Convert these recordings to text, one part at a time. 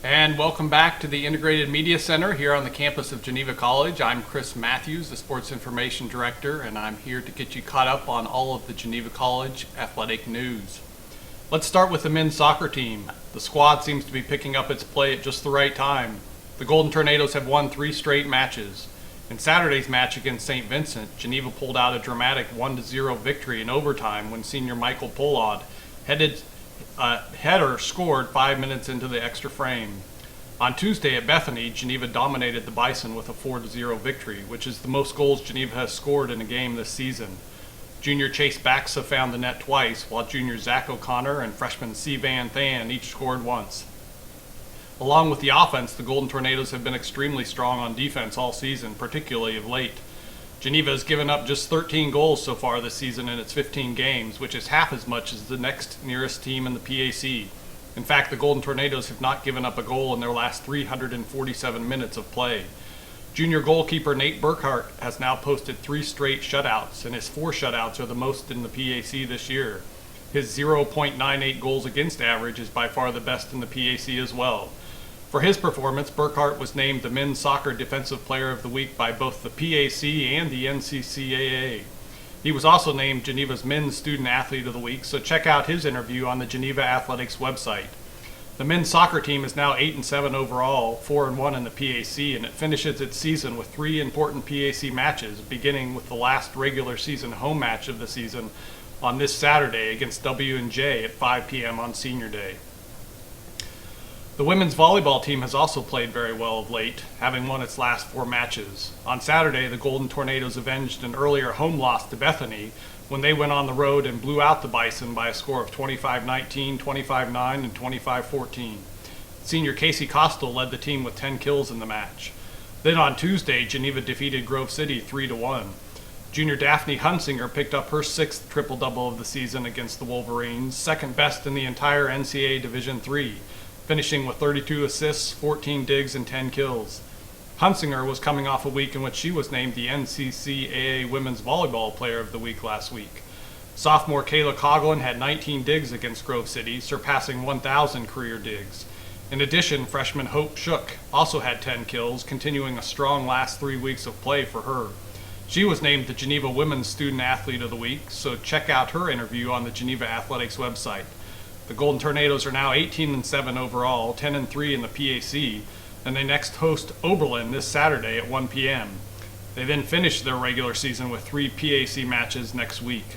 And welcome back to the Integrated Media Center here on the campus of Geneva College. I'm Chris Matthews, the Sports Information Director, and I'm here to get you caught up on all of the Geneva College athletic news. Let's start with the men's soccer team. The squad seems to be picking up its play at just the right time. The Golden Tornadoes have won 3 straight matches. In Saturday's match against St. Vincent, Geneva pulled out a dramatic 1-0 victory in overtime when senior Michael Polod header scored 5 minutes into the extra frame. On Tuesday at Bethany, Geneva dominated the Bison with a 4-0 victory, which is the most goals Geneva has scored in a game this season. Junior Chase Baxa found the net twice, while junior Zach O'Connor and freshman C. Van Than each scored once. Along with the offense, the Golden Tornadoes have been extremely strong on defense all season, particularly of late. Geneva has given up just 13 goals so far this season in its 15 games, which is half as much as the next nearest team in the PAC. In fact, the Golden Tornadoes have not given up a goal in their last 347 minutes of play. Junior goalkeeper Nate Burkhart has now posted 3 straight shutouts, and his 4 shutouts are the most in the PAC this year. His 0.98 goals against average is by far the best in the PAC as well. For his performance, Burkhart was named the Men's Soccer Defensive Player of the Week by both the PAC and the NCCAA. He was also named Geneva's Men's Student Athlete of the Week, so check out his interview on the Geneva Athletics website. The men's soccer team is now 8-7 overall, 4-1 in the PAC, and it finishes its season with 3 important PAC matches, beginning with the last regular season home match of the season on this Saturday against W&J at 5 p.m. on Senior Day. The women's volleyball team has also played very well of late, having won its last 4 matches. On Saturday, the Golden Tornadoes avenged an earlier home loss to Bethany when they went on the road and blew out the Bison by a score of 25-19, 25-9, and 25-14. Senior Casey Costal led the team with 10 kills in the match. Then on Tuesday, Geneva defeated Grove City 3-1. Junior Daphne Hunsinger picked up her 6th triple-double of the season against the Wolverines, second best in the entire NCAA Division III, finishing with 32 assists, 14 digs, and 10 kills. Hunsinger was coming off a week in which she was named the NCCAA Women's Volleyball Player of the Week last week. Sophomore Kayla Coughlin had 19 digs against Grove City, surpassing 1,000 career digs. In addition, freshman Hope Shook also had 10 kills, continuing a strong last 3 weeks of play for her. She was named the Geneva Women's Student Athlete of the Week, so check out her interview on the Geneva Athletics website. The Golden Tornadoes are now 18-7 overall, 10-3 in the PAC, and they next host Oberlin this Saturday at 1 p.m. They then finish their regular season with 3 PAC matches next week.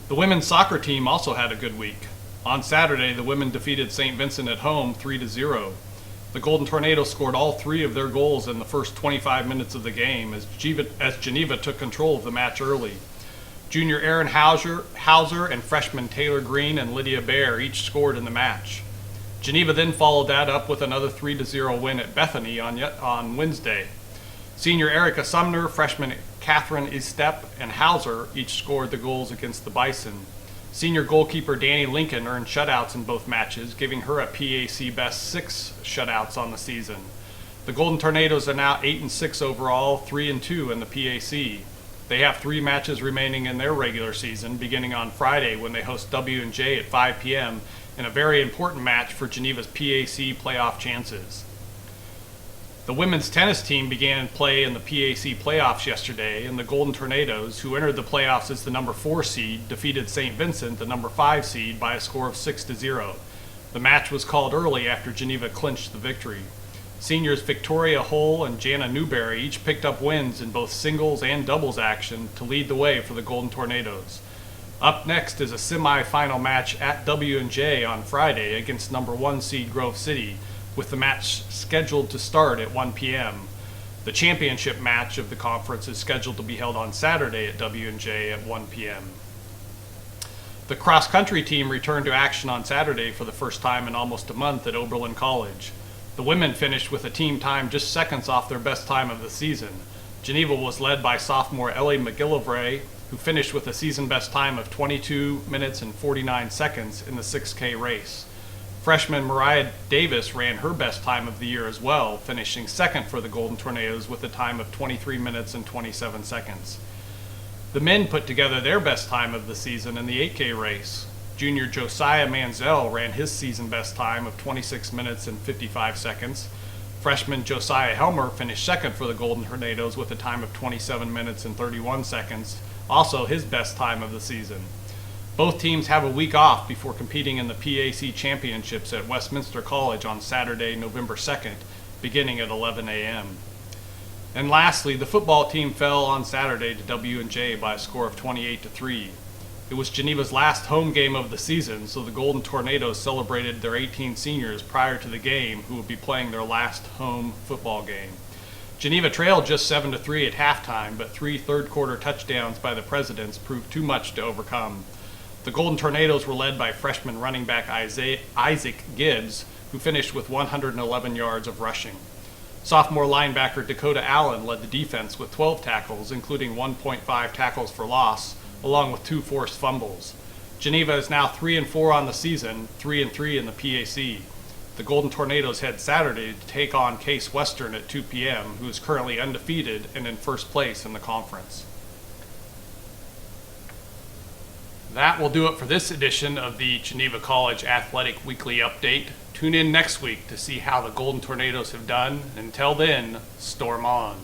The women's soccer team also had a good week. On Saturday, the women defeated St. Vincent at home 3-0. The Golden Tornadoes scored all 3 of their goals in the first 25 minutes of the game as Geneva took control of the match early. Junior Aaron Hauser and freshman Taylor Green and Lydia Bear each scored in the match. Geneva then followed that up with another 3-0 win at Bethany on Wednesday. Senior Erica Sumner, freshman Catherine Estep, and Hauser each scored the goals against the Bison. Senior goalkeeper Danny Lincoln earned shutouts in both matches, giving her a PAC best 6 shutouts on the season. The Golden Tornadoes are now 8-6 overall, 3-2 in the PAC. They have 3 matches remaining in their regular season, beginning on Friday when they host W&J at 5 p.m. in a very important match for Geneva's PAC playoff chances. The women's tennis team began play in the PAC playoffs yesterday, and the Golden Tornadoes, who entered the playoffs as the number 4 seed, defeated St. Vincent, the number 5 seed, by a score of 6-0. The match was called early after Geneva clinched the victory. Seniors Victoria Hull and Jana Newberry each picked up wins in both singles and doubles action to lead the way for the Golden Tornadoes. Up next is a semi-final match at W&J on Friday against number 1 seed Grove City, with the match scheduled to start at 1 p.m. The championship match of the conference is scheduled to be held on Saturday at W&J at 1 p.m. The cross-country team returned to action on Saturday for the first time in almost a month at Oberlin College. The women finished with a team time just seconds off their best time of the season. Geneva was led by sophomore Ellie McGillivray, who finished with a season-best time of 22 minutes and 49 seconds in the 6K race. Freshman Mariah Davis ran her best time of the year as well, finishing second for the Golden Tornadoes with a time of 23 minutes and 27 seconds. The men put together their best time of the season in the 8K race. Junior Josiah Manziel ran his season best time of 26 minutes and 55 seconds. Freshman Josiah Helmer finished second for the Golden Tornadoes with a time of 27 minutes and 31 seconds, also his best time of the season. Both teams have a week off before competing in the PAC Championships at Westminster College on Saturday, November 2nd, beginning at 11 a.m. And lastly, the football team fell on Saturday to W&J by a score of 28-3. It was Geneva's last home game of the season, so the Golden Tornadoes celebrated their 18 seniors prior to the game, who would be playing their last home football game. Geneva trailed just 7-3 at halftime, but 3 third-quarter touchdowns by the Presidents proved too much to overcome. The Golden Tornadoes were led by freshman running back Isaac Gibbs, who finished with 111 yards of rushing. Sophomore linebacker Dakota Allen led the defense with 12 tackles, including 1.5 tackles for loss, along with 2 forced fumbles. Geneva is now 3-4 on the season, 3-3 in the PAC. The Golden Tornadoes head Saturday to take on Case Western at 2 p.m., who is currently undefeated and in first place in the conference. That will do it for this edition of the Geneva College Athletic Weekly Update. Tune in next week to see how the Golden Tornadoes have done. Until then, storm on.